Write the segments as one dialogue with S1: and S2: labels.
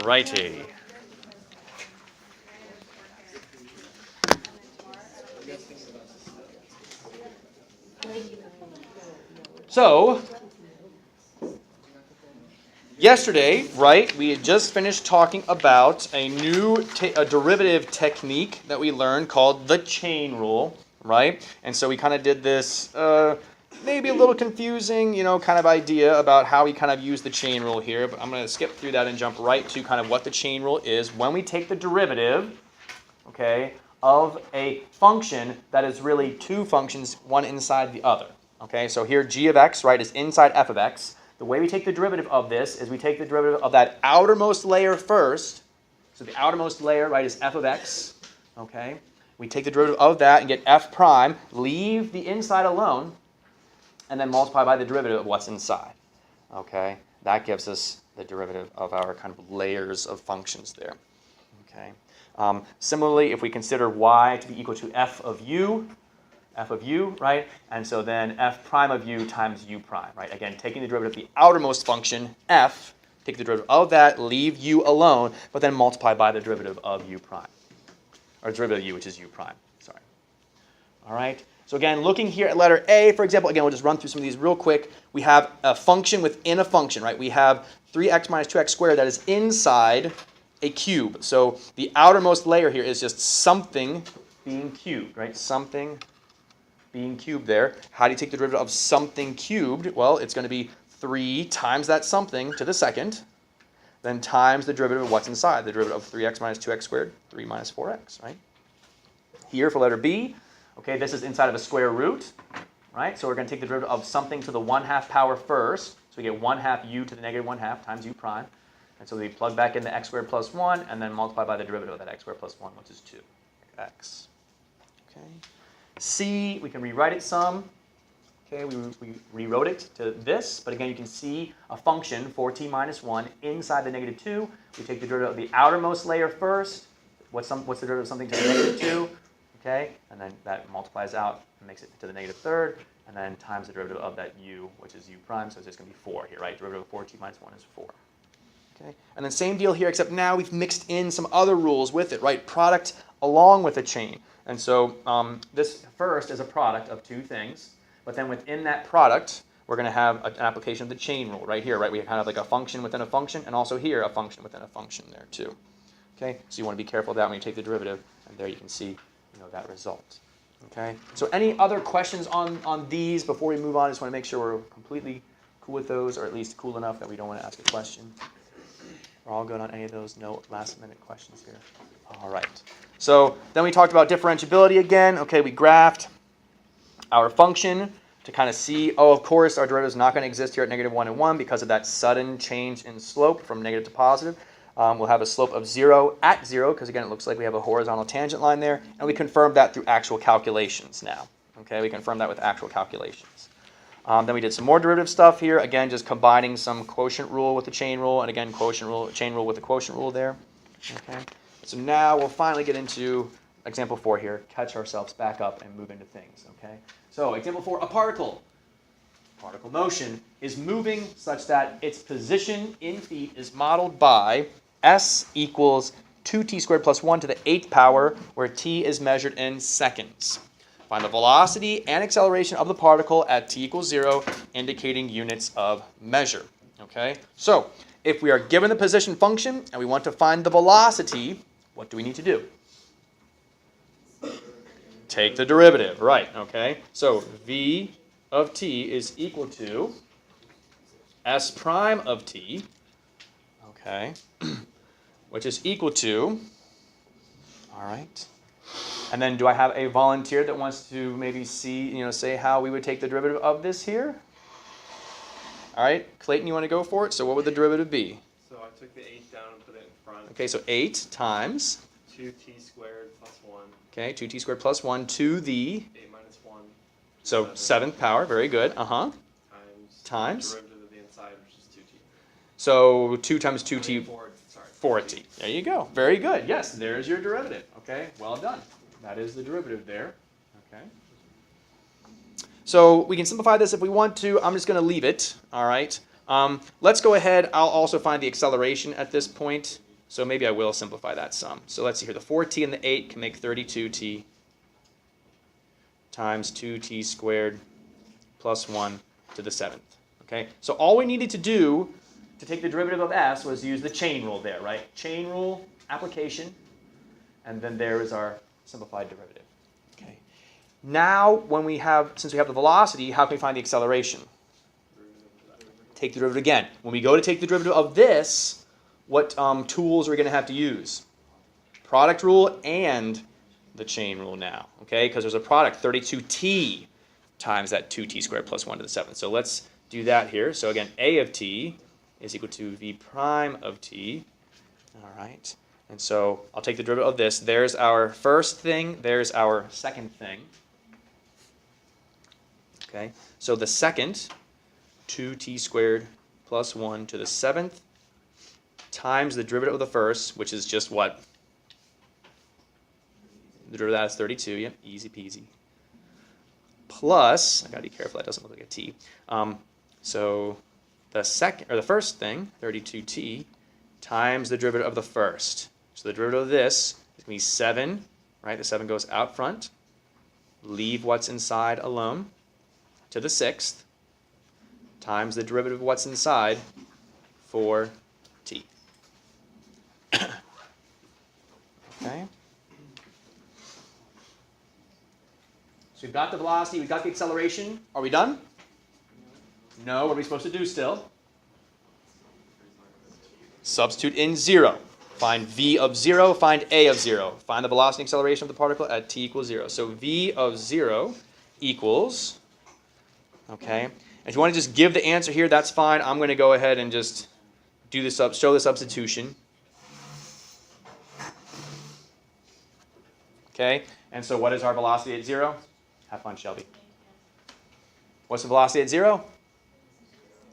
S1: righty. So, yesterday, right, we had just finished talking about a new derivative technique that we learned called the chain rule, right? And so we kind of did this maybe a little confusing, kind of idea about how we kind of use the chain rule here. But I'm going to skip through that and jump right to kind of what the chain rule is. When we take the derivative, okay, of a function that is really two functions, one inside the other. Okay, so here g of x, right, is inside f of x. The way we take the derivative of this is we take the derivative of that outermost layer first. So the outermost layer, right, is f of x. Okay, we take the derivative of that and get f prime, leave the inside alone, and then multiply by the derivative of what's inside. Okay, that gives us the derivative of our kind of layers of functions there. Okay. Similarly, if we consider y to be equal to f of u, right? And so then f prime of u times u prime, right? Again, taking the derivative of the outermost function, f, take the derivative of that, leave u alone, but then multiply by the derivative of u prime. Or derivative of u, which is u prime, sorry. All right? So again, looking here at letter A, for example, again, we'll just run through some of these real quick. We have a function within a function, right? We have 3x minus 2x squared that is inside a cube. So the outermost layer here is just something being cubed, right? Something being cubed there. How do you take the derivative of something cubed? Well, it's going to be 3 times that something to the second, then times the derivative of what's inside. The derivative of 3x minus 2x squared, 3 minus 4x, right? Here for letter B, okay, this is inside of a square root, right? So we're going to take the derivative of something to the 1/2 power first. So we get 1/2 u to the negative 1/2 times u prime. And so we plug back in the x squared plus 1 and then multiply by the derivative of that x squared plus 1, which is 2x. Okay. C, we can rewrite it some. Okay, we rewrote it to this, but again, you can see a function, 4t minus 1, inside the negative 2. We take the derivative of the outermost layer first. What's the derivative of something to the negative 2? Okay, and then that multiplies out and makes it to the negative third, and then times the derivative of that u, which is u prime, so it's just going to be 4 here, right? Derivative of 4t minus 1 is 4. Okay, and then same deal here, except now we've mixed in some other rules with it, right? Product along with a chain. And so this first is a product of two things, but then within that product, we're going to have an application of the chain rule right here, right? We kind of like a function within a function, and also here a function within a function there too. Okay, so you want to be careful of that when you take the derivative, and there you can see, that result. Okay, so any other questions on these before we move on? I just want to make sure we're completely cool with those, or at least cool enough that we don't want to ask a question. We're all good on any of those? No last-minute questions here? All right. So then we talked about differentiability again. Okay, we graphed our function to kind of see, of course, our derivative is not going to exist here at negative 1 and 1 because of that sudden change in slope from negative to positive. We'll have a slope of 0 at 0 because, again, it looks like we have a horizontal tangent line there. And we confirmed that through actual calculations now. Okay, we confirmed that with actual calculations. Then we did some more derivative stuff here. Again, just combining some quotient rule with the chain rule, and again, chain rule with the quotient rule there. Okay. So now we'll finally get into example 4 here, catch ourselves back up and move into things. Okay. So example 4, a particle. Particle motion is moving such that its position in feet is modeled by s equals 2t squared plus 1 to the 8th power, where t is measured in seconds. Find the velocity and acceleration of the particle at t equals 0, indicating units of measure. Okay, so if we are given the position function and we want to find the velocity, what do we need to do? Take the derivative, right? Okay, so v of t is equal to s prime of t, okay, which is equal to, all right. And then do I have a volunteer that wants to maybe see, say how we would take the derivative of this here? All right, Clayton, you want to go for it? So what would the derivative be?
S2: So I took the 8 down and put it in front.
S1: Okay, so 8 times
S2: 2t squared plus 1.
S1: Okay, 2t squared plus 1 to the
S2: 8 minus 1.
S1: So 7th power, very good.
S2: Times. The derivative of the inside, which is 2t.
S1: So 2 times 2t.
S2: 4t.
S1: There you go. Very good. Yes, there's your derivative. Okay, well done. That is the derivative there. Okay. So we can simplify this if we want to. I'm just going to leave it. All right. Let's go ahead. I'll also find the acceleration at this point. So maybe I will simplify that sum. So let's see here. The 4t and the 8 can make 32t times 2t squared plus 1 to the 7th. Okay? So all we needed to do to take the derivative of s was use the chain rule there, right? Chain rule application, and then there is our simplified derivative. Okay. Now, since we have the velocity, how can we find the acceleration? Take the derivative again. When we go to take the derivative of this, what tools are we going to have to use? Product rule and the chain rule now, okay? Because there's a product, 32t times that 2t squared plus 1 to the 7th. So let's do that here. So again, a of t is equal to v prime of t. All right. And so I'll take the derivative of this. There's our first thing. There's our second thing. Okay. So the second, 2t squared plus 1 to the 7th times the derivative of the first, which is just what? The derivative of that is 32. Yep, easy peasy. Plus, I gotta be careful that doesn't look like a t. So the first thing, 32t, times the derivative of the first. So the derivative of this is gonna be 7, right? The 7 goes out front. Leave what's inside alone to the 6th times the derivative of what's inside, 4t. Okay. So we've got the velocity, we've got the acceleration. Are we done? No. What are we supposed to do still? Substitute in 0. Find v of 0, find a of 0. Find the velocity and acceleration of the particle at t equals 0. So v of 0 equals, okay. If you want to just give the answer here, that's fine. I'm going to go ahead and just do this show the substitution. Okay, and so what is our velocity at 0? Have fun, Shelby. What's the velocity at 0?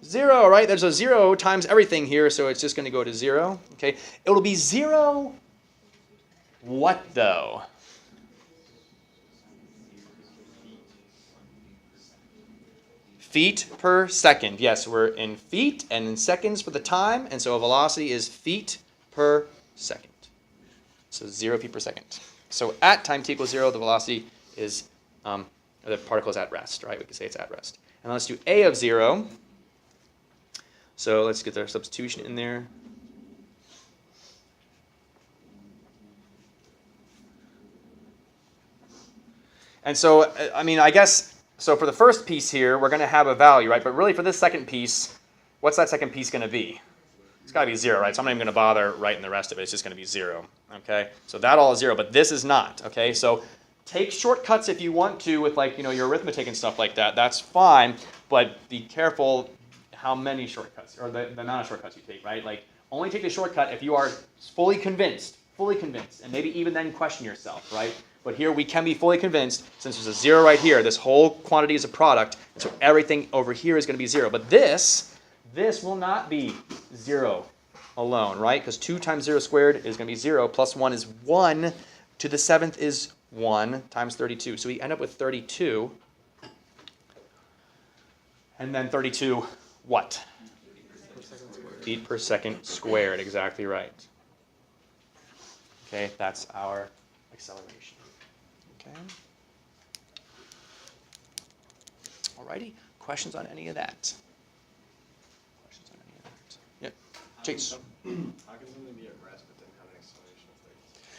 S1: 0, right? There's a 0 times everything here, so it's just going to go to 0. Okay, it'll be 0. What though? Feet per second. Yes, we're in feet and in seconds for the time, and so a velocity is feet per second. So 0 feet per second. So at time t equals 0, the velocity is, the particle is at rest, right? We can say it's at rest. And let's do a of 0. So let's get our substitution in there. And so, I mean, I guess, so for the first piece here, we're going to have a value, right? But really for this second piece, what's that second piece going to be? It's got to be 0, right? So I'm not even going to bother writing the rest of it. It's just going to be 0, okay? So that all is 0, but this is not, okay? So take shortcuts if you want to with, like, you know, your arithmetic and stuff like that. That's fine, but be careful how many shortcuts, or the amount of shortcuts you take, right? Like, only take the shortcut if you are fully convinced, and maybe even then question yourself, right? But here we can be fully convinced, since there's a 0 right here, this whole quantity is a product, so everything over here is going to be 0. But this will not be 0 alone, right? Because 2 times 0 squared is going to be 0, plus 1 is 1, to the 7th is 1 times 32. So we end up with 32, and then 32, what? Feet per second squared, exactly right. Okay, that's our acceleration. Okay. Alrighty, questions on any of that? Questions on any of that? Yep. Chase.
S2: How can something be at rest but then have an acceleration of 30?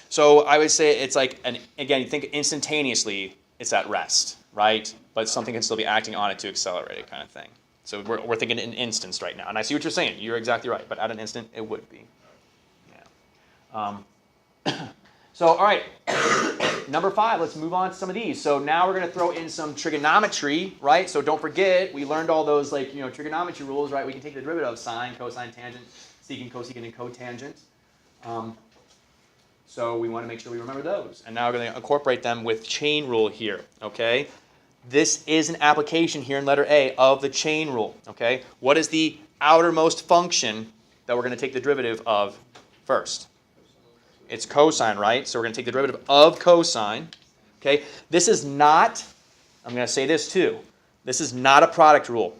S1: So I would say it's like, again, you think instantaneously it's at rest, right? But something can still be acting on it to accelerate it, kind of thing. So we're thinking in instance right now. And I see what you're saying. You're exactly right. But at an instant, it would be. Yeah. So, all right. Number 5, let's move on to some of these. So now we're going to throw in some trigonometry, right? So don't forget, we learned all those, like, you know, trigonometry rules, right? We can take the derivative of sine, cosine, tangent, secant, cosecant, and cotangent. So we want to make sure we remember those. And now we're going to incorporate them with chain rule here, okay? This is an application here in letter A of the chain rule, okay? What is the outermost function that we're going to take the derivative of first? It's cosine, right? So we're going to take the derivative of cosine, okay? This is not, I'm going to say this too, this is not a product rule,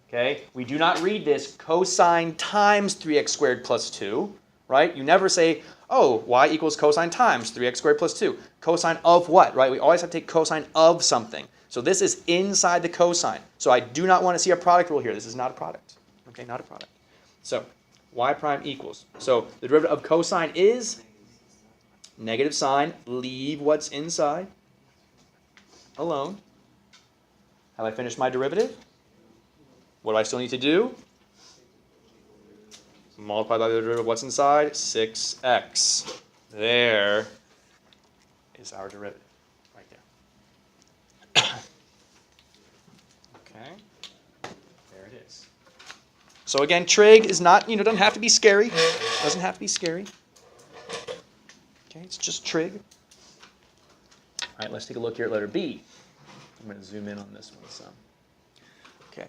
S1: okay? We do not read this cosine times 3x squared plus 2, right? You never say, oh, y equals cosine times 3x squared plus 2. Cosine of what, right? We always have to take cosine of something. So this is inside the cosine. So I do not want to see a product rule here. This is not a product. Okay, not a product. So y prime equals. So the derivative of cosine is negative sign. Leave what's inside alone. Have I finished my derivative? What do I still need to do? Multiply by the derivative of what's inside, 6x. There is our derivative, right there. Okay, there it is. So again, trig is not, doesn't have to be scary. Doesn't have to be scary. Okay, it's just trig. All right, let's take a look here at letter B. I'm going to zoom in on this one some. Okay.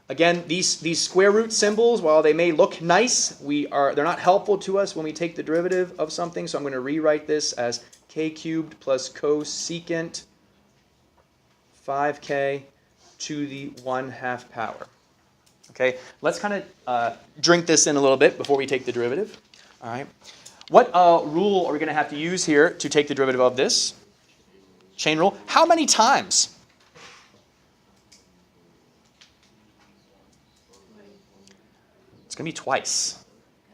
S1: Again, these square root symbols, while they may look nice, they're not helpful to us when we take the derivative of something. So I'm going to rewrite this as k cubed plus cosecant 5k to the 1/2 power. Okay, let's kind of drink this in a little bit before we take the derivative. All right. What rule are we going to have to use here to take the derivative of this? Chain rule. How many times? It's going to be twice.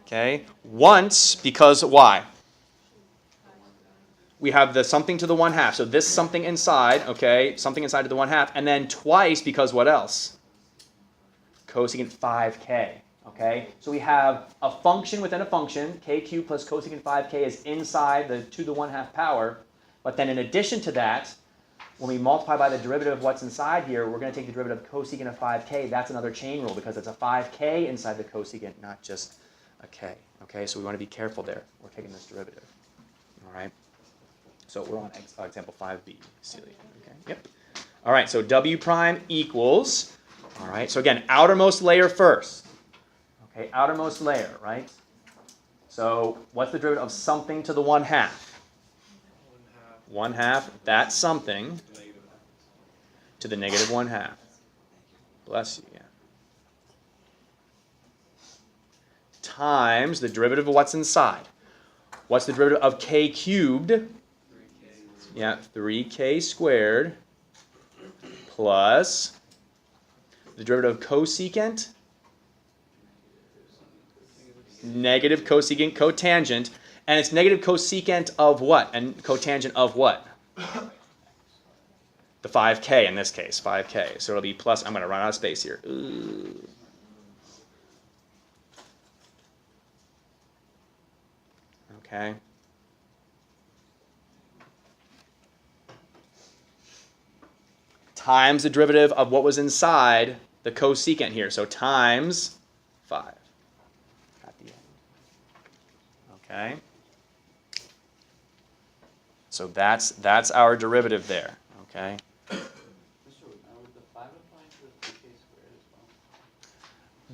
S1: Okay? Once, because why? We have the something to the 1/2. So this something inside, okay, something inside to the 1/2. And then twice because what else? Cosecant 5k. Okay? So we have a function within a function. K cubed plus cosecant 5k is inside the to the 1/2 power. But then in addition to that, when we multiply by the derivative of what's inside here, we're going to take the derivative of cosecant of 5k. That's another chain rule because it's a 5k inside the cosecant, not just a k. Okay, so we want to be careful there. We're taking this derivative. All right. So we're on example 5b, Celia. Okay. Yep. All right. So w prime equals. All right. So again, outermost layer first. Okay. Outermost layer, right? So what's the derivative of something to the 1/2? 1/2, that's something to the negative 1/2. Bless you, yeah. Times the derivative of what's inside. What's the derivative of k cubed? 3k. Yeah, 3k squared plus the derivative of cosecant, negative cosecant cotangent. And it's negative cosecant of what? And cotangent of what? The 5k in this case, 5k. So it'll be plus, I'm going to run out of space here. Ooh. Okay. Times the derivative of what was inside the cosecant here. So times 5 at the end. Okay. So that's our derivative there, okay?
S3: Would the 5 apply to the 3k squared as well?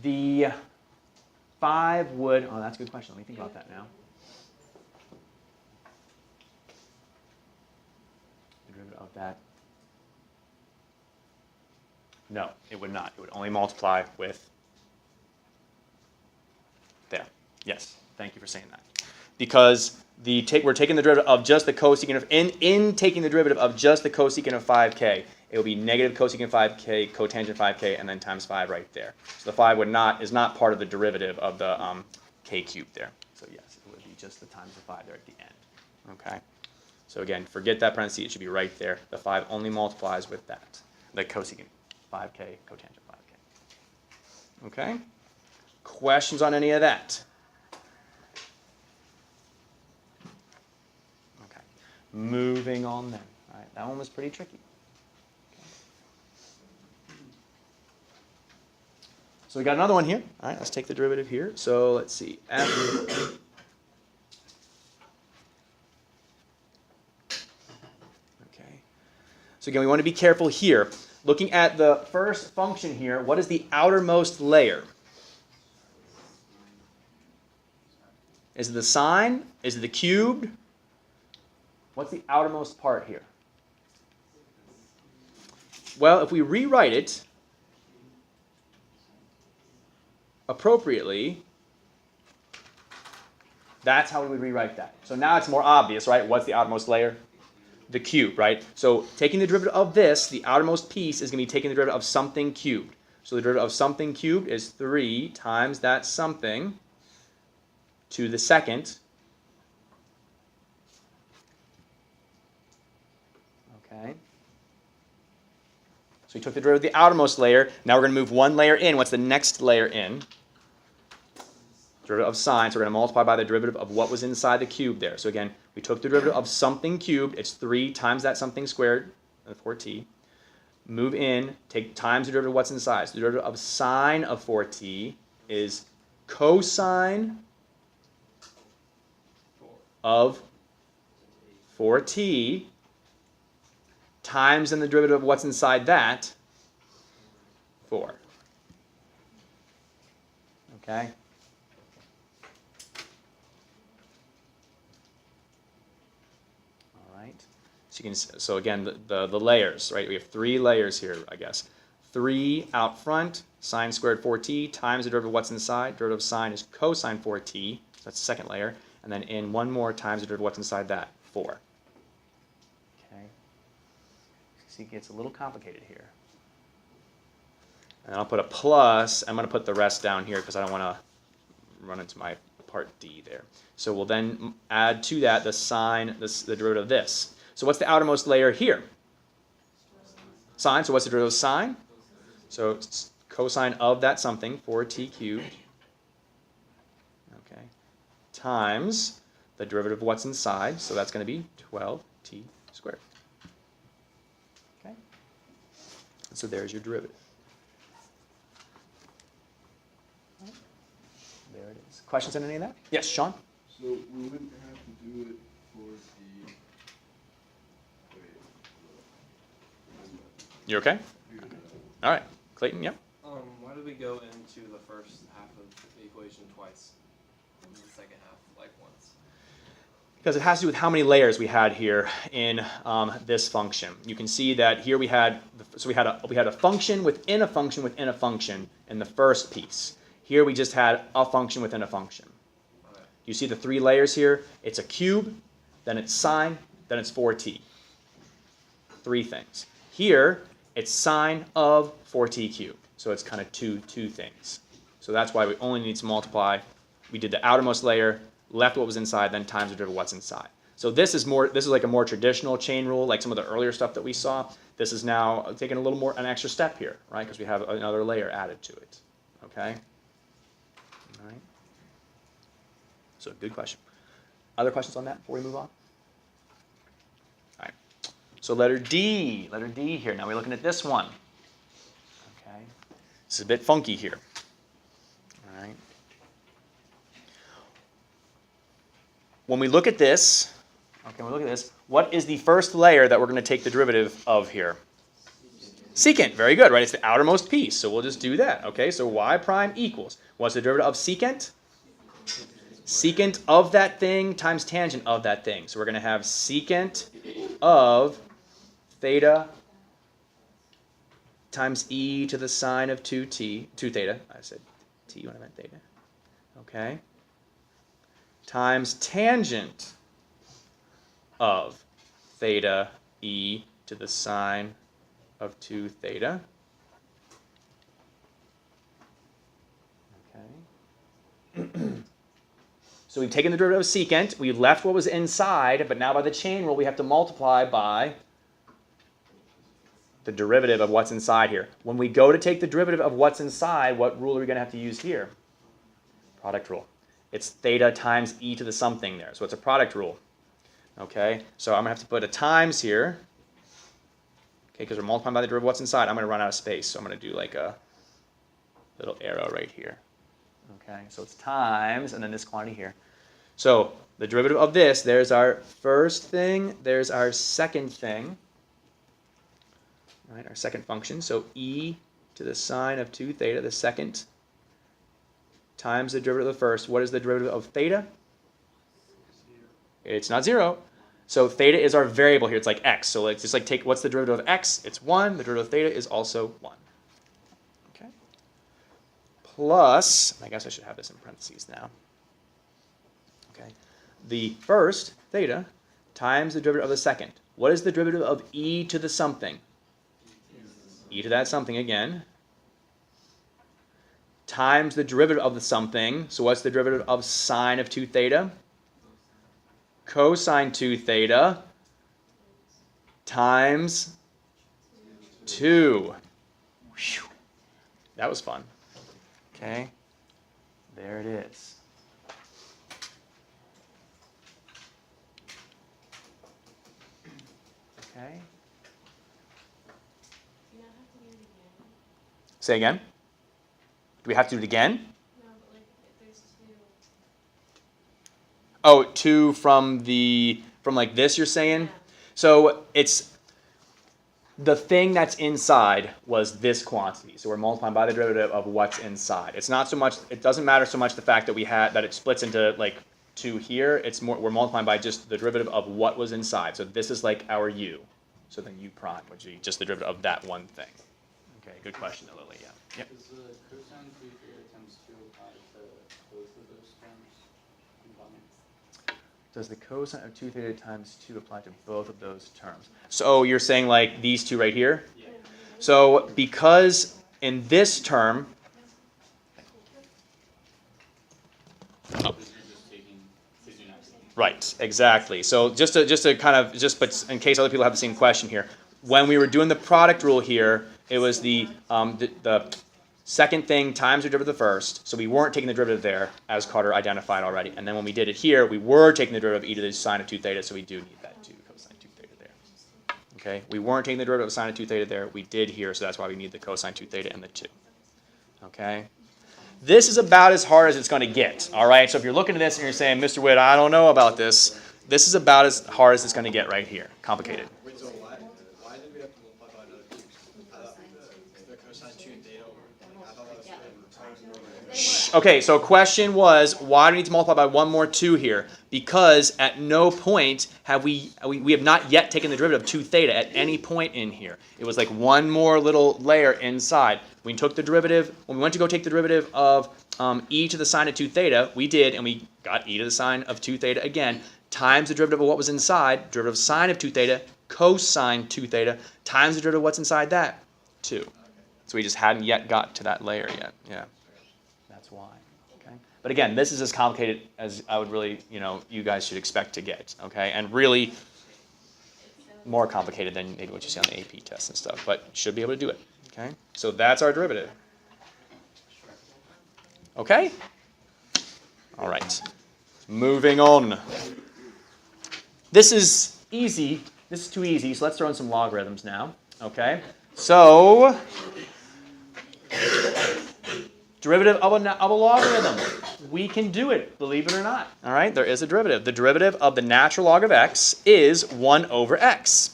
S1: The 5 would, oh, that's a good question. Let me think about that now. The derivative of that. No, it would not. It would only multiply with there. Yes, thank you for saying that. Because we're taking the derivative of just the cosecant of, in taking the derivative of just the cosecant of 5k, it will be negative cosecant 5k, cotangent 5k, and then times 5 right there. So the 5 is not part of the derivative of the k cubed there. So yes, it would be just the times the 5 there at the end. Okay? So again, forget that parenthesis. It should be right there. The 5 only multiplies with that, the cosecant 5k, cotangent 5k. Okay? Questions on any of that? Moving on then. All right, that one was pretty tricky. Okay. So we got another one here. All right, let's take the derivative here. So let's see. F. Okay. So again, we want to be careful here. Looking at the first function here, what is the outermost layer? Is it the sine? Is it the cubed? What's the outermost part here? Well, if we rewrite it appropriately, That's how we would rewrite that. So now it's more obvious, right? What's the outermost layer? The cube, right? So taking the derivative of this, the outermost piece is going to be taking the derivative of something cubed. So the derivative of something cubed is 3 times that something to the second. Okay. So we took the derivative of the outermost layer. Now we're going to move one layer in. What's the next layer in? Derivative of sine. So we're going to multiply by the derivative of what was inside the cube there. So again, we took the derivative of something cubed. It's 3 times that something squared, 4t. Move in, take times the derivative of what's inside. So the derivative of sine of 4t is cosine of 4t times then the derivative of what's inside that, 4. Okay? All right. So you can, so again, the layers, right? We have 3 layers here, I guess. 3 out front, sine squared 4t times the derivative of what's inside. Derivative of sine is cosine 4t. So that's the second layer. And then in one more times the derivative of what's inside that, 4. Okay. See, it gets a little complicated here. And I'll put a plus. I'm going to put the rest down here because I don't want to run into my part D there. So we'll then add to that the sine, the derivative of this. So what's the outermost layer here? Sine. So what's the derivative of sine? So it's cosine of that something, 4t cubed. Okay. Times the derivative of what's inside. So that's going to be 12t squared. Okay. So there's your derivative. There it is. Questions on any of that? Yes, Sean?
S4: So we wouldn't have to do it for the,
S1: You okay? All right. Clayton, yep.
S2: Why did we go into the first half of the equation twice? And the second half, like once?
S1: Because it has to do with how many layers we had here in this function. You can see that here we had, so we had a function within a function within a function in the first piece. Here we just had a function within a function.
S2: Okay.
S1: You see the 3 layers here? It's a cube, then it's sine, then it's 4t. 3 things. Here, it's sine of 4t cubed. So it's kind of two things. So that's why we only need to multiply. We did the outermost layer, left what was inside, then times the derivative of what's inside. So this is like a more traditional chain rule, like some of the earlier stuff that we saw. This is now taking a little more, an extra step here, right? Because we have another layer added to it. Okay? All right. So good question. Other questions on that before we move on? All right. So letter D here. Now we're looking at this one. Okay. This is a bit funky here. All right. When we look at this, what is the first layer that we're going to take the derivative of here? Secant. Very good, right? It's the outermost piece. So we'll just do that. Okay, so y prime equals, what's the derivative of secant? Secant of that thing times tangent of that thing. So we're going to have secant of theta times e to the sine of 2 theta. I said t when I meant theta. Okay. Times tangent of theta e to the sine of 2 theta. Okay. So we've taken the derivative of secant, we've left what was inside, but now by the chain rule we have to multiply by the derivative of what's inside here. When we go to take the derivative of what's inside, what rule are we going to have to use here? Product rule. It's theta times e to the something there. So it's a product rule. Okay, so I'm going to have to put a times here. Okay, because we're multiplying by the derivative of what's inside. I'm going to run out of space, so I'm going to do like a little arrow right here. Okay, so it's times, and then this quantity here. So the derivative of this, there's our first thing, there's our second thing. All right, our second function. So e to the sine of 2 theta, the second, times the derivative of the first. What is the derivative of theta? It's not 0. So theta is our variable here. It's like x. So let's just like take, what's the derivative of x? It's 1. The derivative of theta is also 1. Okay. Plus, I guess I should have this in parentheses now. Okay. The first, theta, times the derivative of the second. What is the derivative of e to the something? E to that something again. Times the derivative of the something. So what's the derivative of sine of 2 theta? Cosine 2 theta times 2. Whew. That was fun. Okay. There it is. Okay.
S5: You don't have to do it again.
S1: Say again. Do we have to do it again?
S5: No, but like if there's two.
S1: Oh, 2 from like this, you're saying?
S5: Yeah.
S1: So it's the thing that's inside was this quantity. So we're multiplying by the derivative of what's inside. It's not so much, it doesn't matter so much the fact that we had, that it splits into like 2 here. It's more, we're multiplying by just the derivative of what was inside. So this is like our u. So then u prime would be just the derivative of that one thing. Okay, good question, Lily. Yeah. Yep.
S3: Is the cosine 3 theta times 2 apply to both of those terms combined?
S1: Does the cosine of 2 theta times 2 apply to both of those terms? So you're saying like these two right here?
S3: Yeah.
S1: So because in this term, right, exactly. So just to kind of, but in case other people have the same question here, when we were doing the product rule here, it was the second thing times the derivative of the first. So we weren't taking the derivative there, as Carter identified already. And then when we did it here, we were taking the derivative of e to the sine of 2 theta, so we do need that 2 cosine 2 theta there. Okay, we weren't taking the derivative of sine of 2 theta there. We did here, so that's why we need the cosine 2 theta and the 2. Okay? This is about as hard as it's going to get, all right? So if you're looking at this and you're saying, Mr. Witt, I don't know about this, this is about as hard as it's going to get right here. Complicated.
S2: Wait, so why did we have to multiply by another 2? I thought the cosine 2 and theta over. I thought that was
S1: Shh. Okay, so question was, why do we need to multiply by one more 2 here? Because at no point have we have not yet taken the derivative of 2 theta at any point in here. It was like one more little layer inside. We took the derivative, when we went to go take the derivative of e to the sine of 2 theta, we did, and we got e to the sine of 2 theta again, times the derivative of what was inside, derivative of sine of 2 theta, cosine 2 theta, times the derivative of what's inside that, 2. So we just hadn't yet got to that layer yet. Yeah, that's why. Okay. But again, this is as complicated as I would really, you guys should expect to get. Okay, and really more complicated than maybe what you see on the AP tests and stuff, but should be able to do it. Okay, so that's our derivative. Okay? All right. Moving on. This is easy. This is too easy, so let's throw in some logarithms now. Okay? So, derivative of a logarithm. We can do it, believe it or not. All right? There is a derivative. The derivative of the natural log of x is 1 over x.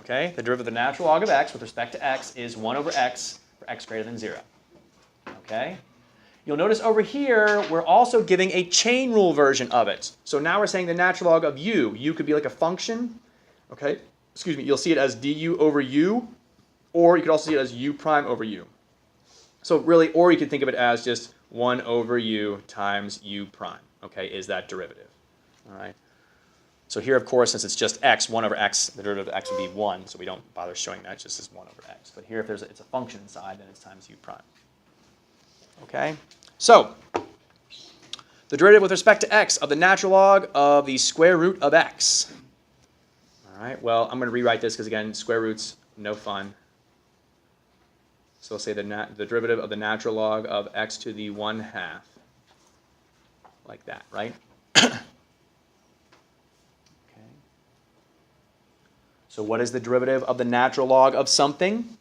S1: Okay, the derivative of the natural log of x with respect to x is 1 over x for x greater than 0. Okay? You'll notice over here, we're also giving a chain rule version of it. So now we're saying the natural log of u. U could be like a function. Okay? Excuse me. You'll see it as du over u, or you could also see it as u prime over u. So really, or you could think of it as just 1 over u times u prime. Okay, is that derivative. All right? So here, of course, since it's just x, 1 over x, the derivative of x would be 1, so we don't bother showing that, just as 1 over x. But here, if it's a function inside, then it's times u prime. Okay? So, the derivative with respect to x of the natural log of the square root of x. All right, well, I'm going to rewrite this because, again, square roots, no fun. So we'll say the derivative of the natural log of x to the 1/2. Like that, right? So what is the derivative of the natural log of something?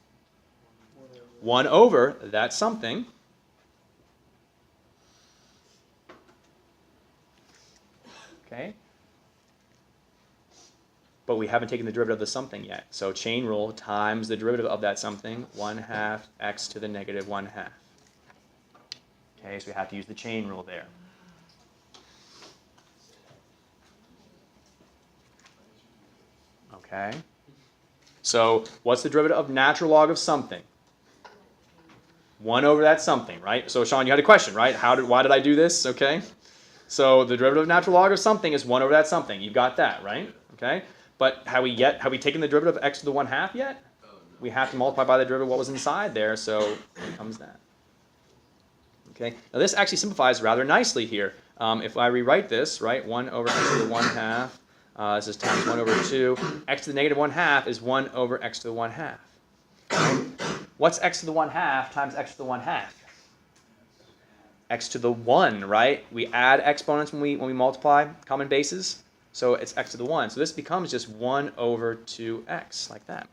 S1: 1 over that something. Okay. But we haven't taken the derivative of the something yet. So chain rule times the derivative of that something, 1/2 x to the negative 1/2. Okay, so we have to use the chain rule there. Okay. So what's the derivative of natural log of something? 1 over that something, right? So Sean, you had a question, right? Why did I do this? Okay. So the derivative of natural log of something is 1 over that something. You've got that, right? Okay. But have we taken the derivative of x to the 1/2 yet? We have to multiply by the derivative of what was inside there, so it becomes that. Okay. Now this actually simplifies rather nicely here. If I rewrite this, right, 1 over x to the 1/2, this is times 1 over 2. X to the negative 1/2 is 1 over x to the 1/2. What's x to the 1/2 times x to the 1/2? X to the 1, right? We add exponents when we multiply common bases. So it's x to the 1. So this becomes just 1 over 2x, like that.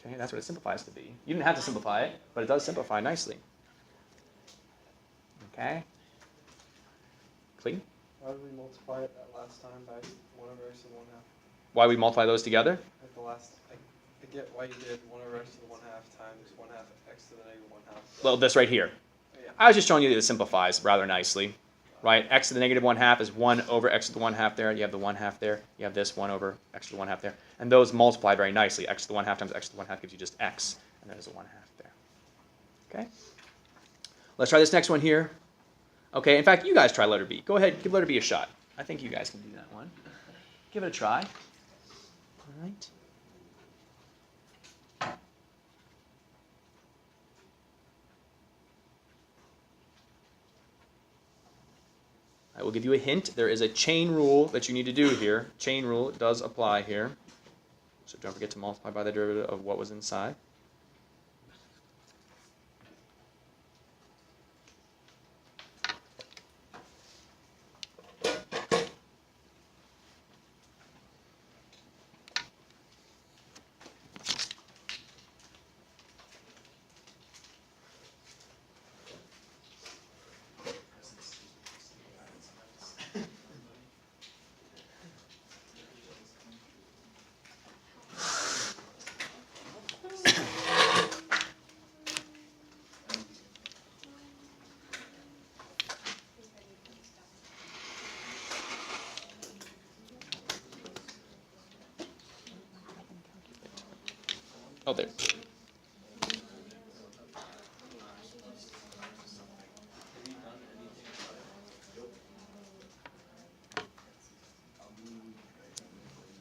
S1: Okay, that's what it simplifies to be. You didn't have to simplify it, but it does simplify nicely. Okay? Clean?
S2: Why did we multiply it that last time by 1 over x to the 1/2?
S1: Why we multiply those together?
S2: At the last, I get why you did 1 over x to the 1/2 times 1/2 x to the negative 1/2.
S1: Well, this right here.
S2: Yeah.
S1: I was just showing you that it simplifies rather nicely. Right? X to the negative 1/2 is 1 over x to the 1/2 there. You have the 1/2 there. You have this 1 over x to the 1/2 there. And those multiply very nicely. X to the 1/2 times x to the 1/2 gives you just x. And there's a 1/2 there. Okay? Let's try this next one here. Okay, in fact, you guys try letter B. Go ahead, give letter B a shot. I think you guys can do that one. Give it a try. All right. I will give you a hint. There is a chain rule that you need to do here. Chain rule does apply here. So don't forget to multiply by the derivative of what was inside. Oh, there.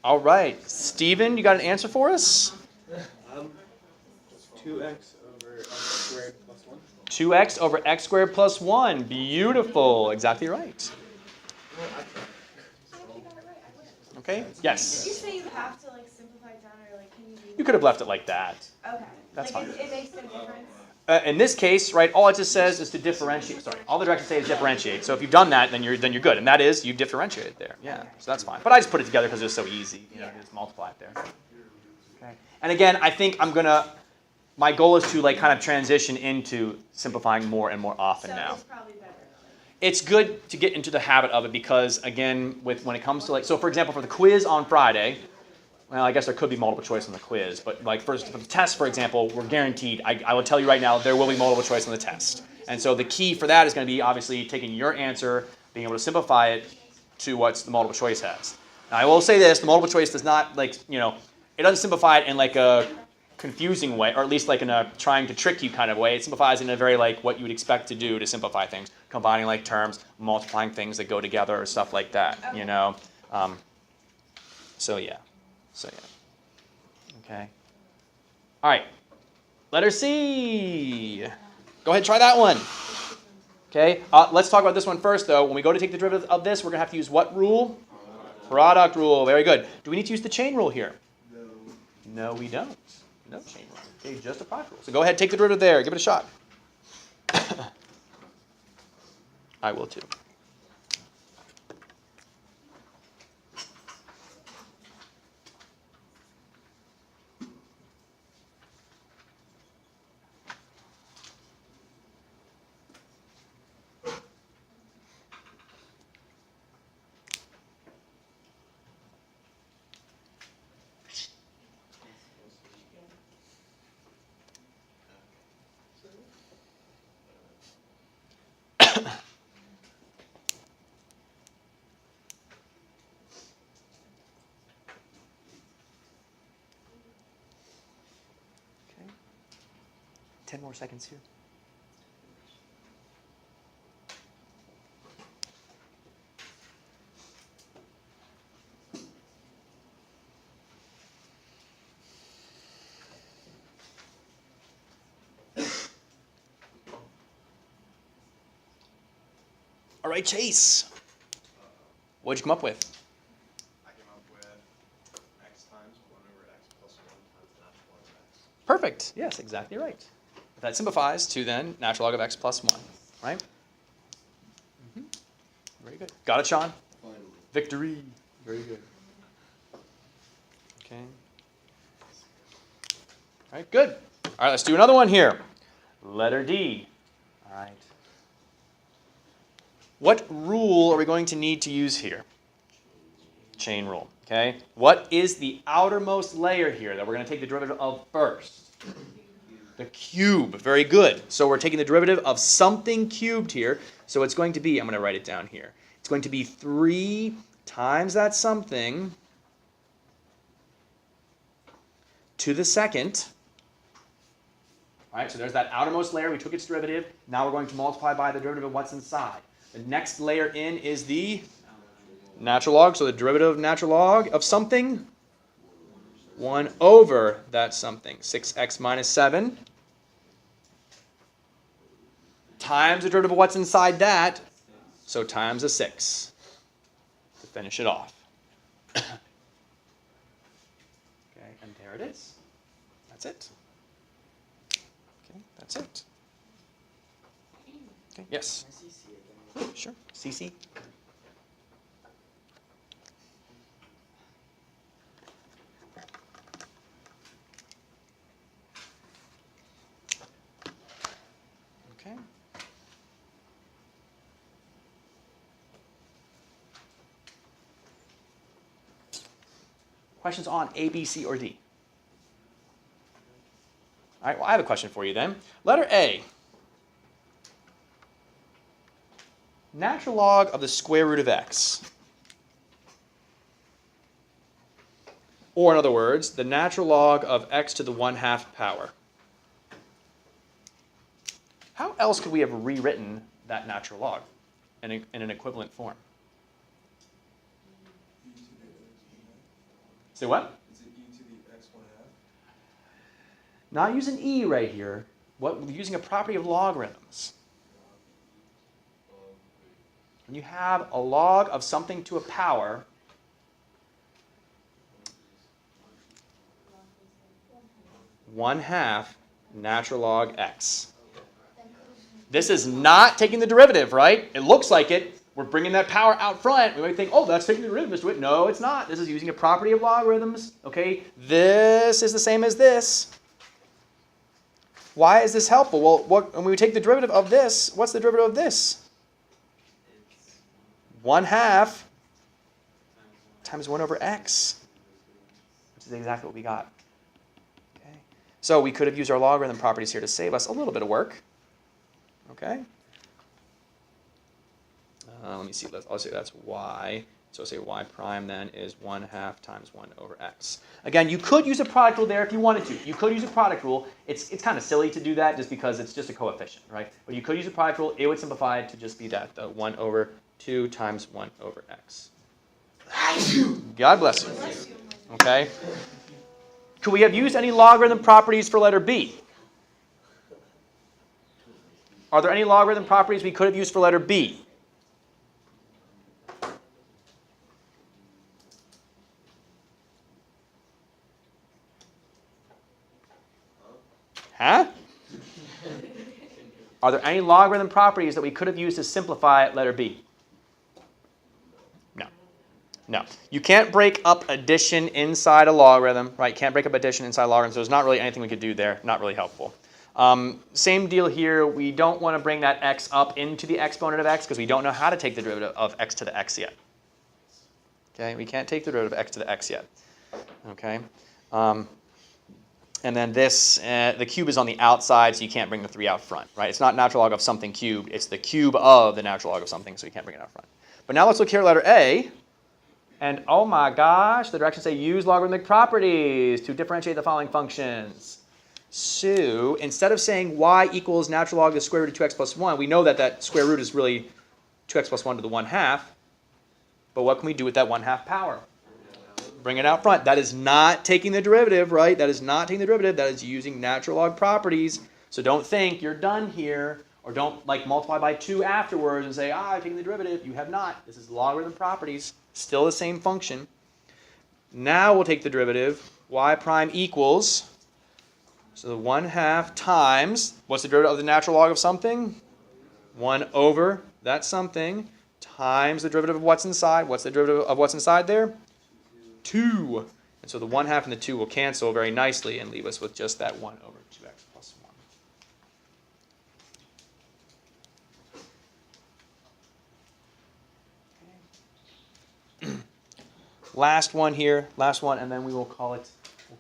S1: All right, Steven, you got an answer for us?
S2: 2x over x squared plus 1.
S1: 2x over x squared plus 1. Beautiful. Exactly right. Okay?
S5: Did you
S1: Yes.
S5: say you have to like simplify it down, or like can you do?
S1: You could have left it like that.
S5: Okay.
S1: That's
S5: like
S1: fine.
S5: It makes no difference.
S1: In this case, right, all it just says is to differentiate. Sorry, all the directions say is differentiate. So if you've done that, then you're good, and that is you differentiated there. Yeah, so that's fine. But I just put it together because it was so easy. You know, just multiply it there. Okay. And again, I think my goal is to like kind of transition into simplifying more and more often
S5: So
S1: now.
S5: it's probably better.
S1: It's good to get into the habit of it because again, when it comes to like, so for example, for the quiz on Friday. Well, I guess there could be multiple choice on the quiz, but like for the test, for example, we're guaranteed. I will tell you right now, there will be multiple choice on the test. And so the key for that is going to be obviously taking your answer, being able to simplify it to what the multiple choice has. Now, I will say this, the multiple choice does not it doesn't simplify it in like a confusing way, or at least like in a trying to trick you kind of way. It simplifies in a very like what you would expect to do to simplify things, combining like terms, multiplying things that go together or stuff like that, So yeah. Okay. All right. Letter C. Go ahead and try that one. Okay. Let's talk about this one first, though. When we go to take the derivative of this, we're going to have to use what rule? Product rule. Very good. Do we need to use the chain rule here?
S4: No.
S1: No, we don't. No chain rule. Okay, just a product rule. So go ahead, take the derivative there. Give it a shot. I will too. Okay. 10 more seconds here. All right, Chase. What'd you come up with?
S2: I came up with x times 1 over x plus 1 times the natural log of x.
S1: Perfect. Yes, exactly right. That simplifies to then natural log of x plus 1, right? Very good. Got it, Sean?
S4: Finally.
S1: Victory. Very good. Okay. All right, good. All right, let's do another one here. Letter D. All right. What rule are we going to need to use here? Chain rule. Okay. What is the outermost layer here that we're going to take the derivative of first? The cube. Very good. So we're taking the derivative of something cubed here. So it's going to be, I'm going to write it down here. It's going to be 3 times that something to the second. All right, so there's that outermost layer. We took its derivative. Now we're going to multiply by the derivative of what's inside. The next layer in is the natural log. So the derivative of natural log of something, 1 over that something, 6x minus 7, times the derivative of what's inside that, so times a 6 to finish it off. Okay, and there it is. That's it. Okay, that's it. Okay, yes. Sure. CC. Okay. Questions on A, B, C, or D? All right, well, I have a question for you then. Letter A. Natural log of the square root of x. Or in other words, the natural log of x to the 1/2 power. How else could we have rewritten that natural log in an equivalent form? Say what?
S4: Is it e to the x 1/2?
S1: Not using e right here. What, using a property of logarithms. When you have a log of something to a power, one half natural log x. This is not taking the derivative, right? It looks like it. We're bringing that power out front. We might think, oh, that's taking the derivative, Mr. Witt. No, it's not. This is using a property of logarithms. Okay, this is the same as this. Why is this helpful? Well, when we take the derivative of this, what's the derivative of this? 1/2 times 1 over x, which is exactly what we got. Okay, so we could have used our logarithm properties here to save us a little bit of work. Okay. Let me see. I'll say that's y. So I'll say y prime then is 1/2 times 1 over x. Again, you could use a product rule there if you wanted to. You could use a product rule. It's kind of silly to do that just because it's just a coefficient, right? But you could use a product rule. It would simplify it to just be that, the 1 over 2 times 1 over x. God bless you. Okay. Could we have used any logarithm properties for letter B? Are there any logarithm properties we could have used for letter B? Huh? Are there any logarithm properties that we could have used to simplify letter B? No. No. You can't break up addition inside a logarithm, right? Can't break up addition inside a logarithm, so there's not really anything we could do there. Not really helpful. Same deal here. We don't want to bring that x up into the exponent of x because we don't know how to take the derivative of x to the x yet. Okay, we can't take the derivative of x to the x yet. Okay. And then this, the cube is on the outside, so you can't bring the 3 out front, right? It's not natural log of something cubed. It's the cube of the natural log of something, so you can't bring it out front. But now let's look here at letter A. And oh my gosh, the directions say use logarithmic properties to differentiate the following functions. So instead of saying y equals natural log of the square root of 2x plus 1, we know that that square root is really 2x plus 1 to the 1/2. But what can we do with that 1/2 power? Bring it out front. That is not taking the derivative, right? That is not taking the derivative. That is using natural log properties. So don't think you're done here Or don't like multiply by 2 afterwards and say, I've taken the derivative. You have not. This is logarithm properties. Still the same function. Now we'll take the derivative. Y prime equals, so the 1/2 times, what's the derivative of the natural log of something? 1 over that something times the derivative of what's inside. What's the derivative of what's inside there? 2. And so the 1/2 and the 2 will cancel very nicely and leave us with just that 1 over 2x plus 1. Last one here, last one, and then we will call it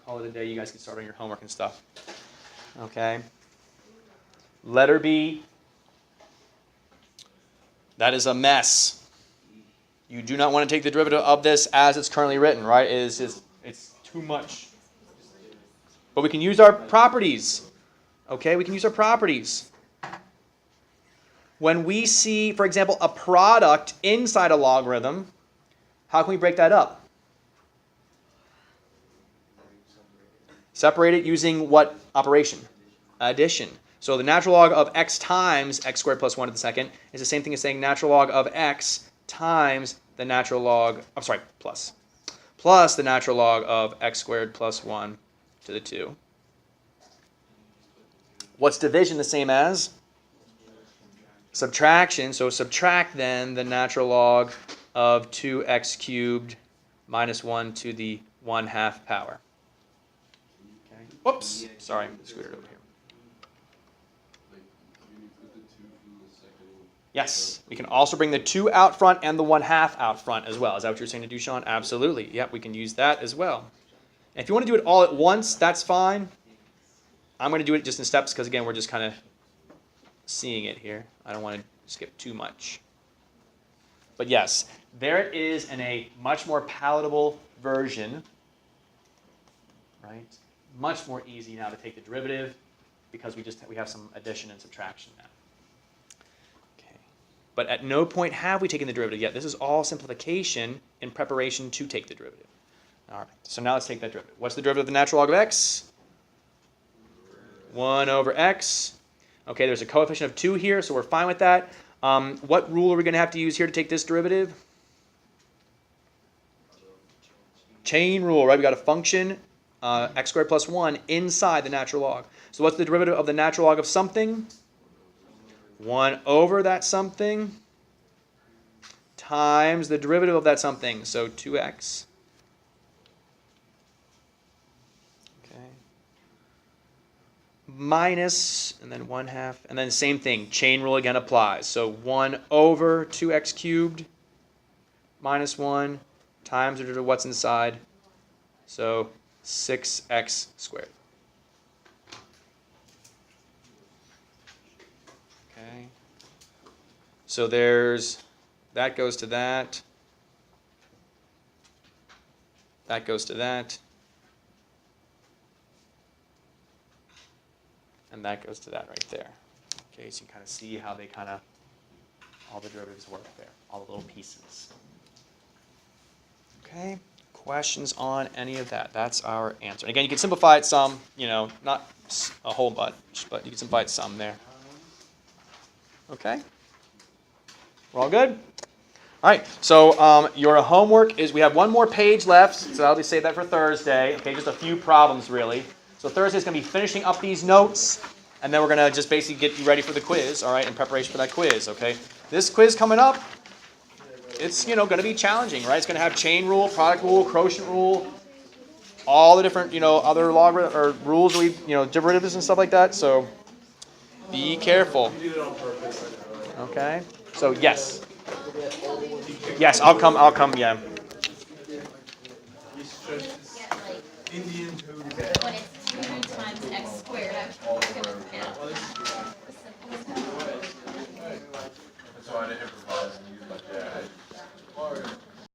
S1: a day. You guys can start on your homework and stuff. Okay. Letter B. That is a mess. You do not want to take the derivative of this as it's currently written, right? It's too much. But we can use our properties. Okay, we can use our properties. When we see, for example, a product inside a logarithm, how can we break that up? Separate it using what operation? Addition. So the natural log of x times x squared plus 1 to the second is the same thing as saying natural log of x times the natural log, plus the natural log of x squared plus 1 to the 2. What's division the same as? Subtraction. So subtract then the natural log of 2x cubed minus 1 to the 1/2 power. Okay. Whoops. Sorry, scooted over here. Yes, we can also bring the 2 out front and the 1/2 out front as well. Is that what you're saying to do, Sean? Absolutely. Yep, we can use that as well. And if you want to do it all at once, that's fine. I'm going to do it just in steps because, again, we're just kind of seeing it here. I don't want to skip too much. But yes, there it is in a much more palatable version, right? Much more easy now to take the derivative because we have some addition and subtraction now. But at no point have we taken the derivative yet. This is all simplification in preparation to take the derivative. All right, so now let's take that derivative. What's the derivative of the natural log of x? 1 over x. Okay, there's a coefficient of 2 here, so we're fine with that. What rule are we going to have to use here to take this derivative? Chain rule, right? We got a function, x squared plus 1, inside the natural log. So what's the derivative of the natural log of something? 1 over that something times the derivative of that something, so 2x. Okay. Minus, and then 1/2, and then same thing, chain rule again applies. So 1 over 2x cubed minus 1 times the derivative of what's inside, so 6x squared. Okay. So that goes to that. That goes to that. And that goes to that right there. Okay, so you can kind of see how they all the derivatives work there, all the little pieces. Okay, questions on any of that? That's our answer. And again, you can simplify it some, not a whole bunch, but you can simplify it some there. Okay? We're all good? All right, so your homework is, we have one more page left, so I'll just save that for Thursday. Okay, just a few problems, really. So Thursday is going to be finishing up these notes, and then we're going to just basically get you ready for the quiz, all right, in preparation for that quiz, okay? This quiz coming up, it's, going to be challenging, right? It's going to have chain rule, product rule, quotient rule, all the different, other logarithm or rules, derivatives and stuff like that, so be careful.
S2: You did it on purpose, I know.
S1: Okay, so yes. Yes, I'll come, yeah.
S2: Indian food.
S6: When it's 2 times x squared,